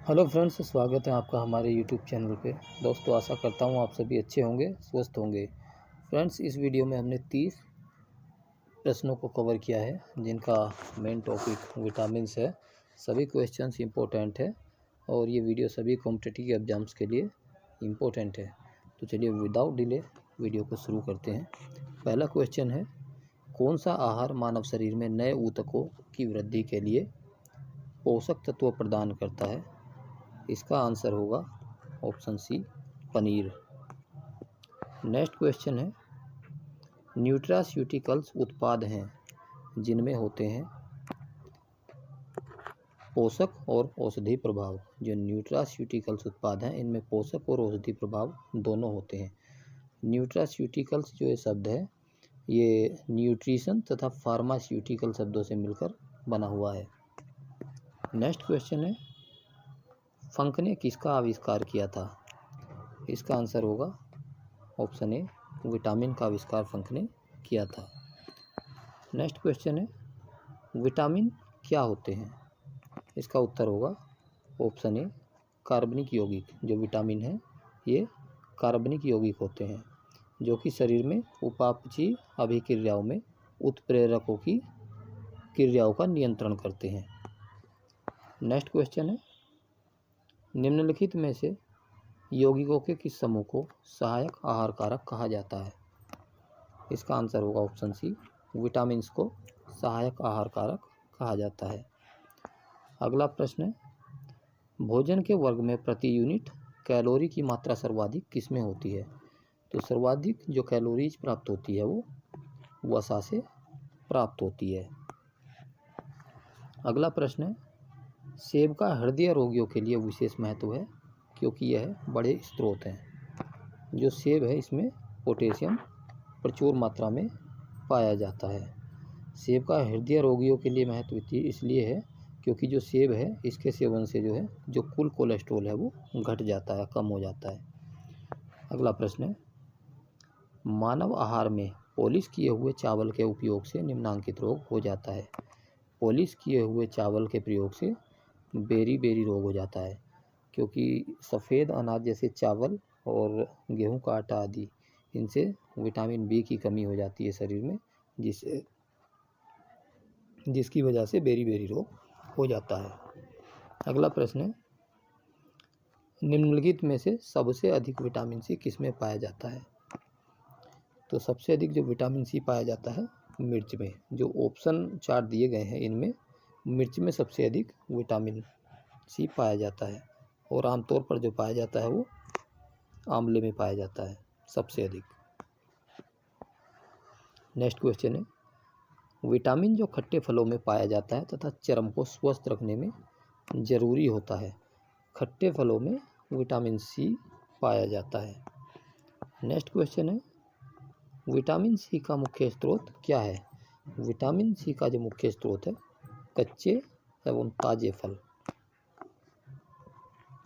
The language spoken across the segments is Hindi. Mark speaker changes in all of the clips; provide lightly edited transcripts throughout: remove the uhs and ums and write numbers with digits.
Speaker 1: हेलो फ्रेंड्स, स्वागत है आपका हमारे यूट्यूब चैनल पे। दोस्तों, आशा करता हूँ आप सभी अच्छे होंगे, स्वस्थ होंगे। फ्रेंड्स, इस वीडियो में हमने 30 प्रश्नों को कवर किया है, जिनका मेन टॉपिक विटामिन्स है। सभी क्वेश्चंस इंपॉर्टेंट है और ये वीडियो सभी कॉम्पिटिटिव एग्जाम्स के लिए इम्पोर्टेंट है। तो चलिए विदाउट डिले वीडियो को शुरू करते हैं। पहला क्वेश्चन है, कौन सा आहार मानव शरीर में नए ऊतकों की वृद्धि के लिए पोषक तत्व प्रदान करता है? इसका आंसर होगा option C, paneer. Next question है, न्यूट्रास्यूटिकल्स उत्पाद हैं जिनमें होते हैं पोषक और औषधि प्रभाव। जो न्यूट्रास्यूटिकल्स उत्पाद हैं इनमें पोषक और औषधि प्रभाव दोनों होते हैं। न्यूट्रास्यूटिकल्स जो ये शब्द है ये न्यूट्रिशन तथा फार्मास्यूटिकल शब्दों से मिलकर बना हुआ है। नेक्स्ट क्वेश्चन है, फंक ने किसका आविष्कार किया था? इसका आंसर होगा ऑप्शन ए, विटामिन का आविष्कार फंक ने किया था। नेक्स्ट क्वेश्चन है, विटामिन क्या होते हैं? इसका उत्तर होगा ऑप्शन ए, कार्बनिक यौगिक। जो विटामिन है ये कार्बनिक यौगिक होते हैं जो कि शरीर में उपापचयी अभिक्रियाओं में उत्प्रेरकों की क्रियाओं का नियंत्रण करते हैं। नेक्स्ट क्वेश्चन है, निम्नलिखित में से यौगिकों के किस समूह को सहायक आहार कारक कहा जाता है? इसका आंसर होगा ऑप्शन सी, विटामिन्स को सहायक आहार कारक कहा जाता है। अगला प्रश्न है, भोजन के वर्ग में प्रति यूनिट कैलोरी की मात्रा सर्वाधिक किसमें होती है? तो सर्वाधिक जो कैलोरीज प्राप्त होती है वो वसा से प्राप्त होती है। अगला प्रश्न है, सेब का हृदय रोगियों के लिए विशेष महत्व है क्योंकि यह बड़े स्रोत हैं। जो सेब है इसमें पोटेशियम प्रचुर मात्रा में पाया जाता है। सेब का हृदय रोगियों के लिए महत्व इसलिए है क्योंकि जो सेब है इसके सेवन से जो है जो कुल कोलेस्ट्रॉल है वो घट जाता है, कम हो जाता है। अगला प्रश्न है, मानव आहार में पॉलिश किए हुए चावल के उपयोग से निम्नांकित रोग हो जाता है। पॉलिश किए हुए चावल के प्रयोग से बेरी रोग हो जाता है क्योंकि सफ़ेद अनाज जैसे चावल और गेहूं का आटा आदि इनसे विटामिन बी की कमी हो जाती है शरीर में, जिसकी वजह से बेरी रोग हो जाता है। अगला प्रश्न है, निम्नलिखित में से सबसे अधिक विटामिन सी किसमें पाया जाता है? तो सबसे अधिक जो विटामिन सी पाया जाता है मिर्च में। जो ऑप्शन 4 दिए गए हैं इनमें मिर्च में सबसे अधिक विटामिन सी पाया जाता है और आमतौर पर जो पाया जाता है वो आंवले में पाया जाता है सबसे अधिक। नेक्स्ट क्वेश्चन है, विटामिन जो खट्टे फलों में पाया जाता है तथा चर्म को स्वस्थ रखने में जरूरी होता है। खट्टे फलों में विटामिन सी पाया जाता है। नेक्स्ट क्वेश्चन है, विटामिन सी का मुख्य स्रोत क्या है? विटामिन सी का जो मुख्य स्रोत है कच्चे एवं ताजे फल।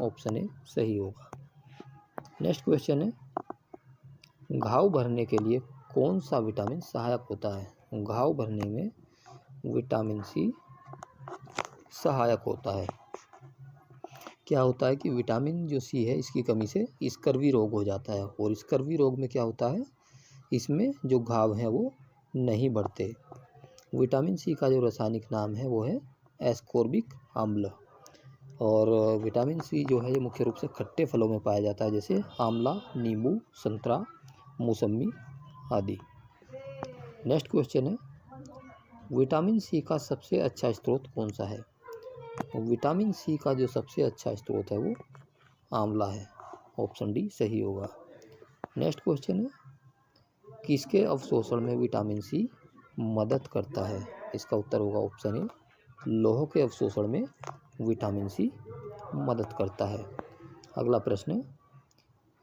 Speaker 1: ऑप्शन ए सही होगा। नेक्स्ट क्वेश्चन है, घाव भरने के लिए कौन सा विटामिन सहायक होता है? घाव भरने में विटामिन सी सहायक होता है। क्या होता है कि विटामिन जो सी है इसकी कमी से स्कर्वी रोग हो जाता है और स्कर्वी रोग में क्या होता है, इसमें जो घाव हैं वो नहीं बढ़ते। विटामिन सी का जो रासायनिक नाम है वो है एस्कोर्बिक अम्ल। और विटामिन सी जो है ये मुख्य रूप से खट्टे फलों में पाया जाता है जैसे आंवला, नींबू, संतरा, मौसमी आदि। नेक्स्ट क्वेश्चन है, विटामिन सी का सबसे अच्छा स्रोत कौन सा है? विटामिन सी का जो सबसे अच्छा स्रोत है वो आंवला है। ऑप्शन डी सही होगा। नेक्स्ट क्वेश्चन है, किसके अवशोषण में विटामिन सी मदद करता है? इसका उत्तर होगा ऑप्शन ए, लौह के अवशोषण में विटामिन सी मदद करता है। अगला प्रश्न है,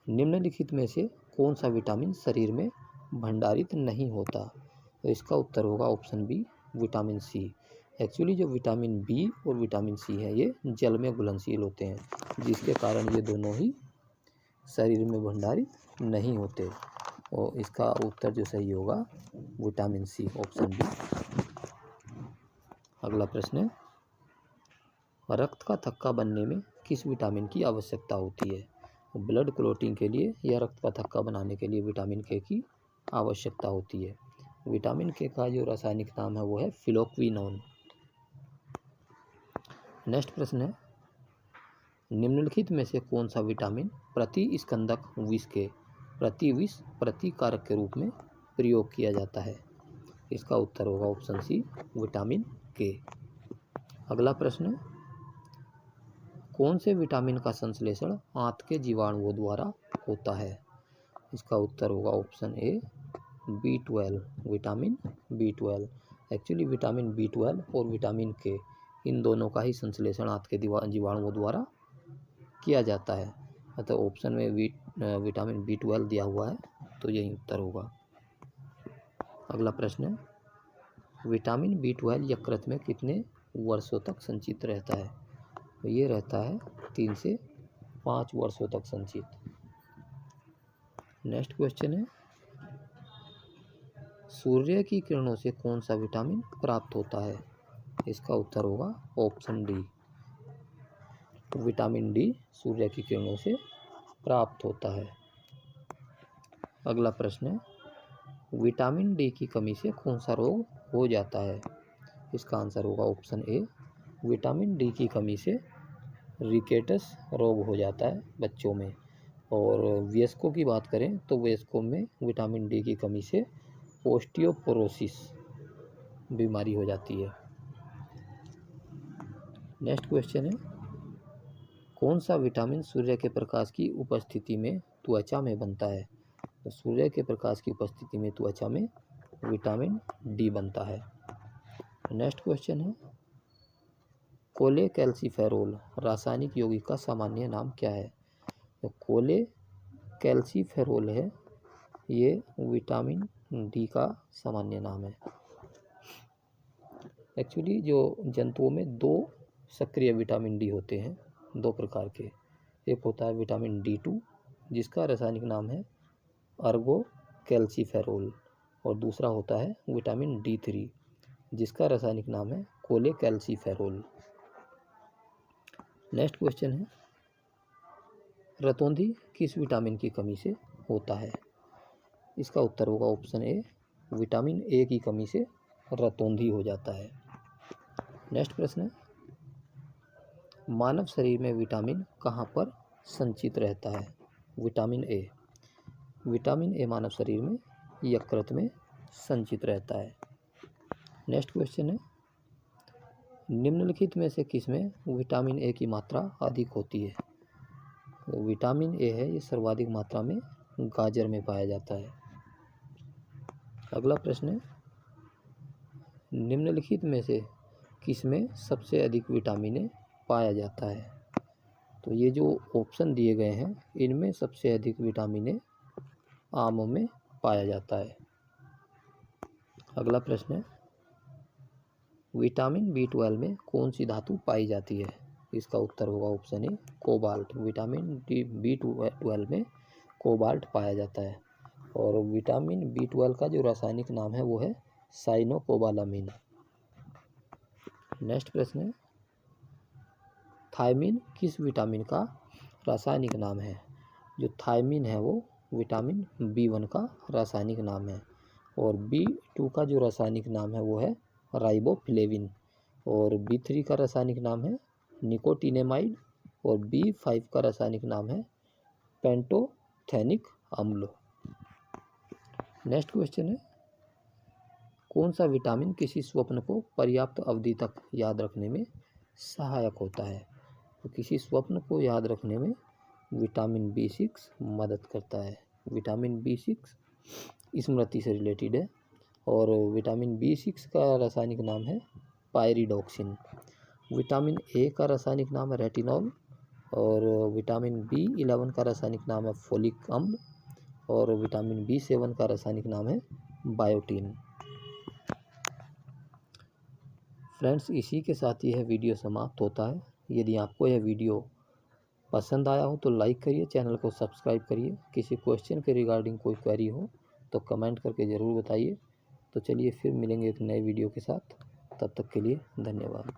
Speaker 1: निम्नलिखित में से कौन सा विटामिन शरीर में भंडारित नहीं होता? तो इसका उत्तर होगा option B, vitamin C. Actually जो विटामिन बी और विटामिन सी है ये जल में घुलनशील होते हैं जिसके कारण ये दोनों ही शरीर में भंडारित नहीं होते और इसका उत्तर जो सही होगा विटामिन सी, ऑप्शन बी। अगला प्रश्न है, रक्त का थक्का बनने में किस विटामिन की आवश्यकता होती है? ब्लड क्लोटिंग के लिए या रक्त का थक्का बनाने के लिए विटामिन के की आवश्यकता होती है। विटामिन के का जो रासायनिक नाम है वो है फिलोक्विनोन। नेक्स्ट प्रश्न है, निम्नलिखित में से कौन सा विटामिन प्रतिस्कंदक विष के प्रतिकारक के रूप में प्रयोग किया जाता है? इसका उत्तर होगा ऑप्शन सी, विटामिन के। अगला प्रश्न, कौन से विटामिन का संश्लेषण आंत के जीवाणुओं द्वारा होता है? इसका उत्तर होगा option A, B12, vitamin B12। Actually vitamin B12 और विटामिन के इन दोनों का ही संश्लेषण आंत के जीवाणुओं द्वारा किया जाता है। अतः ऑप्शन में विटामिन B12 दिया हुआ है, तो यही उत्तर होगा। अगला प्रश्न है, विटामिन B12 यकृत में कितने वर्षों तक संचित रहता है? तो ये रहता है 3 से 5 वर्षों तक संचित। नेक्स्ट क्वेश्चन है, सूर्य की किरणों से कौन सा विटामिन प्राप्त होता है? इसका उत्तर होगा ऑप्शन डी, विटामिन डी सूर्य की किरणों से प्राप्त होता है। अगला प्रश्न है, विटामिन डी की कमी से कौन सा रोग हो जाता है? इसका आंसर होगा ऑप्शन ए, विटामिन डी की कमी से रिकेटस रोग हो जाता है बच्चों में। और वयस्कों की बात करें तो वयस्कों में विटामिन डी की कमी से ओस्टियोपोरोसिस बीमारी हो जाती है। नेक्स्ट क्वेश्चन है, कौन सा विटामिन सूर्य के प्रकाश की उपस्थिति में त्वचा में बनता है? तो सूर्य के प्रकाश की उपस्थिति में त्वचा में विटामिन डी बनता है। नेक्स्ट क्वेश्चन है, कोलेकैल्सिफेरोल रासायनिक यौगिक का सामान्य नाम क्या है? तो कोलेकैल्सिफेरोल है, ये विटामिन डी का सामान्य नाम है। एक्चुअली जो जंतुओं में 2 सक्रिय विटामिन डी होते हैं, 2 प्रकार के। एक होता है विटामिन D2 जिसका रासायनिक नाम है अर्गोकैल्सिफेरोल, और दूसरा होता है विटामिन D3 जिसका रासायनिक नाम है कोलेकैल्सिफेरोल। नेक्स्ट क्वेश्चन है, रतौंधी किस विटामिन की कमी से होता है? इसका उत्तर होगा ऑप्शन ए, विटामिन ए की कमी से रतौंधी हो जाता है। नेक्स्ट प्रश्न है, मानव शरीर में विटामिन कहाँ पर संचित रहता है? विटामिन ए मानव शरीर में यकृत में संचित रहता है। नेक्स्ट क्वेश्चन है, निम्नलिखित में से किसमें विटामिन ए की मात्रा अधिक होती है? तो विटामिन ए है, ये सर्वाधिक मात्रा में गाजर में पाया जाता है। अगला प्रश्न है, निम्नलिखित में से किसमें सबसे अधिक विटामिन ए पाया जाता है? तो ये जो ऑप्शन दिए गए हैं इनमें सबसे अधिक विटामिन ए आमों में पाया जाता है। अगला प्रश्न है, विटामिन B12 में कौन सी धातु पाई जाती है? इसका उत्तर होगा option A, cobalt. Vitamin B12 में कोबाल्ट पाया जाता है। और विटामिन B12 का जो रासायनिक नाम है वो है साइनोकोबालामिन। नेक्स्ट प्रश्न है, थायमिन किस विटामिन का रासायनिक नाम है? जो थायमिन है वो विटामिन B1 का रासायनिक नाम है। और B2 का जो रासायनिक नाम है वो है राइबोफ्लेविन। और B3 का रासायनिक नाम है निकोटिनेमाइड। और B5 का रासायनिक नाम है पेंटोथेनिक अम्ल। नेक्स्ट क्वेश्चन है, कौन सा विटामिन किसी स्वप्न को पर्याप्त अवधि तक याद रखने में सहायक होता है? तो किसी स्वप्न को याद रखने में विटामिन B6 मदद करता है। विटामिन B6 स्मृति से रिलेटेड है। और विटामिन B6 का रासायनिक नाम है पायरिडॉक्सिन। विटामिन ए का रासायनिक नाम है रेटिनॉल। और विटामिन B11 का रासायनिक नाम है फोलिक अम्ल। और विटामिन B7 का रासायनिक नाम है बायोटीन। फ्रेंड्स, इसी के साथ यह वीडियो समाप्त होता है। यदि आपको यह वीडियो पसंद आया हो तो लाइक करिए, चैनल को सब्सक्राइब करिए। किसी क्वेश्चन के रिगार्डिंग कोई क्वेरी हो तो कमेंट करके ज़रूर बताइए। तो चलिए फिर मिलेंगे एक नए वीडियो के साथ, तब तक के लिए धन्यवाद।